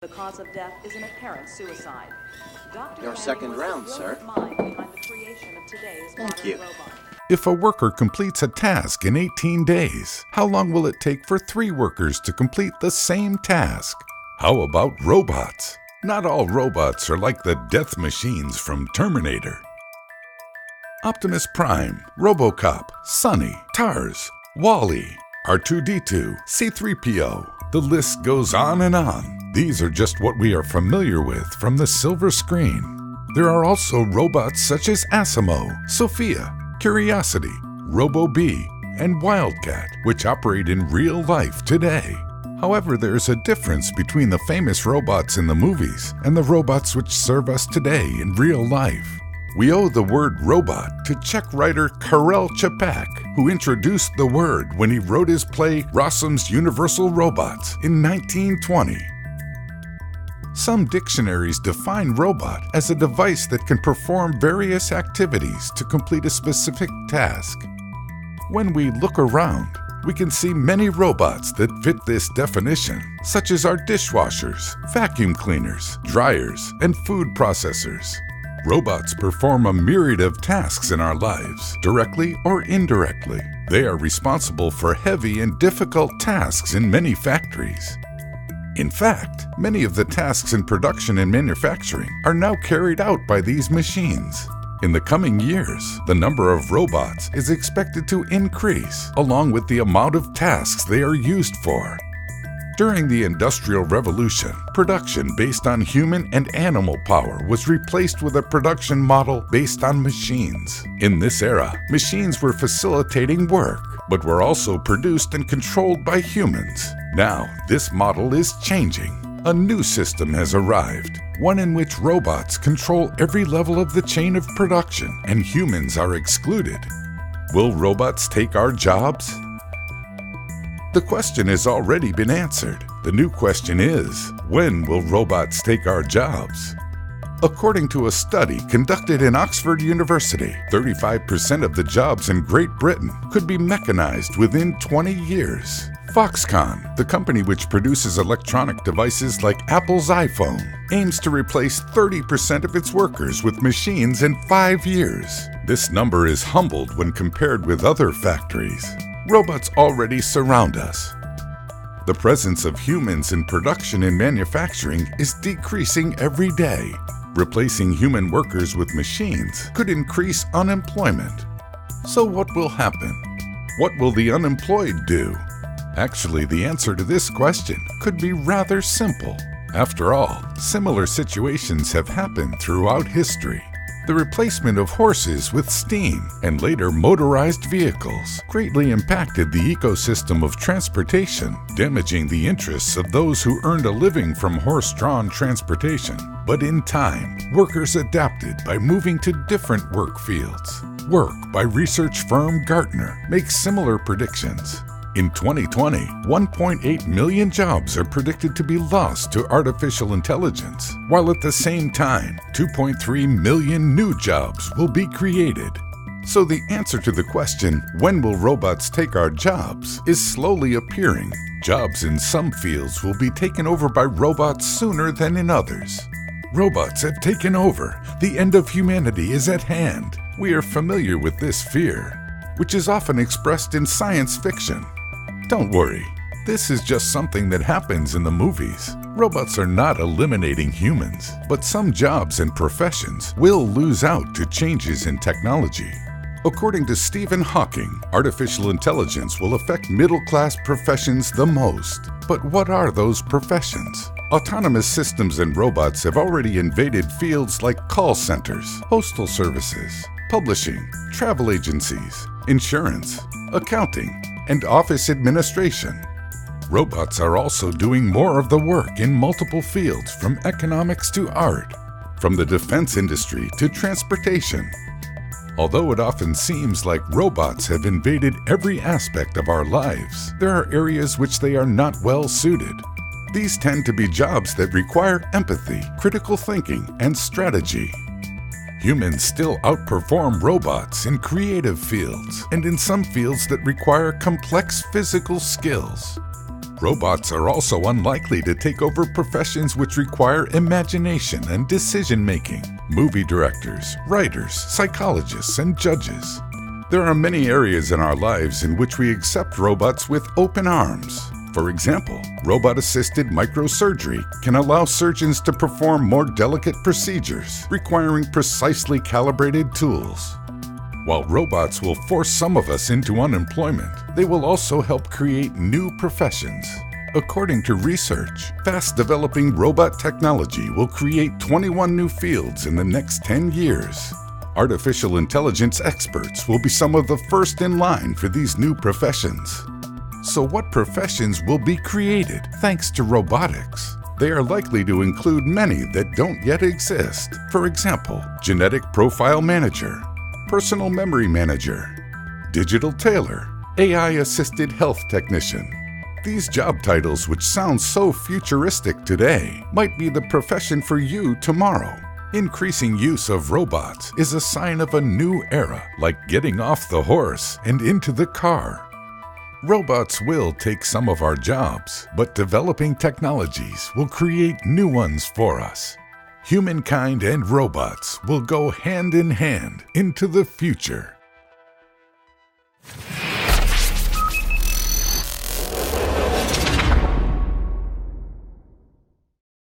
The cause of death is an apparent suicide. Dr. Your second round, sir. Mind behind the creation of today's Thank you. robot. If a worker completes a task in 18 days, how long will it take for 3 workers to complete the same task? How about robots? Not all robots are like the death machines from Terminator. Optimus Prime, RoboCop, Sonny, Tars, Wall-E, R2-D2, C-3PO. The list goes on and on. These are just what we are familiar with from the silver screen. There are also robots such as Asimo, Sophia, Curiosity, Robo-Bee, and Wildcat, which operate in real life today. However, there's a difference between the famous robots in the movies and the robots which serve us today in real life. We owe the word robot to Czech writer Karel Čapek, who introduced the word when he wrote his play Rossum's Universal Robots in 1920. Some dictionaries define robot as a device that can perform various activities to complete a specific task. When we look around, we can see many robots that fit this definition, such as our dishwashers, vacuum cleaners, dryers, and food processors. Robots perform a myriad of tasks in our lives, directly or indirectly. They are responsible for heavy and difficult tasks in many factories. In fact, many of the tasks in production and manufacturing are now carried out by these machines. In the coming years, the number of robots is expected to increase, along with the amount of tasks they are used for. During the Industrial Revolution, production based on human and animal power was replaced with a production model based on machines. In this era, machines were facilitating work, but were also produced and controlled by humans. Now, this model is changing. A new system has arrived, one in which robots control every level of the chain of production and humans are excluded. Will robots take our jobs? The question has already been answered. The new question is, when will robots take our jobs? According to a study conducted in Oxford University, 35% of the jobs in Great Britain could be mechanized within 20 years. Foxconn, the company which produces electronic devices like Apple's iPhone, aims to replace 30% of its workers with machines in 5 years. This number is humbled when compared with other factories. Robots already surround us. The presence of humans in production and manufacturing is decreasing every day. Replacing human workers with machines could increase unemployment. So what will happen? What will the unemployed do? Actually, the answer to this question could be rather simple. After all, similar situations have happened throughout history. The replacement of horses with steam and later motorized vehicles greatly impacted the ecosystem of transportation, damaging the interests of those who earned a living from horse-drawn transportation. But in time, workers adapted by moving to different work fields. Work by research firm Gartner makes similar predictions. In 2020, 1.8 million jobs are predicted to be lost to artificial intelligence, while at the same time, 2.3 million new jobs will be created. So the answer to the question, when will robots take our jobs, is slowly appearing. Jobs in some fields will be taken over by robots sooner than in others. Robots have taken over. The end of humanity is at hand. We are familiar with this fear, which is often expressed in science fiction. Don't worry, this is just something that happens in the movies. Robots are not eliminating humans, but some jobs and professions will lose out to changes in technology. According to Stephen Hawking, artificial intelligence will affect middle-class professions the most. But what are those professions? Autonomous systems and robots have already invaded fields like call centers, postal services, publishing, travel agencies, insurance, accounting, and office administration. Robots are also doing more of the work in multiple fields, from economics to art, from the defense industry to transportation. Although it often seems like robots have invaded every aspect of our lives, there are areas which they are not well suited. These tend to be jobs that require empathy, critical thinking, and strategy. Humans still outperform robots in creative fields and in some fields that require complex physical skills. Robots are also unlikely to take over professions which require imagination and decision-making. Movie directors, writers, psychologists, and judges. There are many areas in our lives in which we accept robots with open arms. For example, robot-assisted microsurgery can allow surgeons to perform more delicate procedures, requiring precisely calibrated tools. While robots will force some of us into unemployment, they will also help create new professions. According to research, fast-developing robot technology will create 21 new fields in the next 10 years. Artificial intelligence experts will be some of the first in line for these new professions. So what professions will be created thanks to robotics? They are likely to include many that don't yet exist. For example, genetic profile manager, personal memory manager, digital tailor, AI-assisted health technician. These job titles, which sound so futuristic today, might be the profession for you tomorrow. Increasing use of robots is a sign of a new era, like getting off the horse and into the car. Robots will take some of our jobs, but developing technologies will create new ones for us. Humankind and robots will go hand in hand into the future.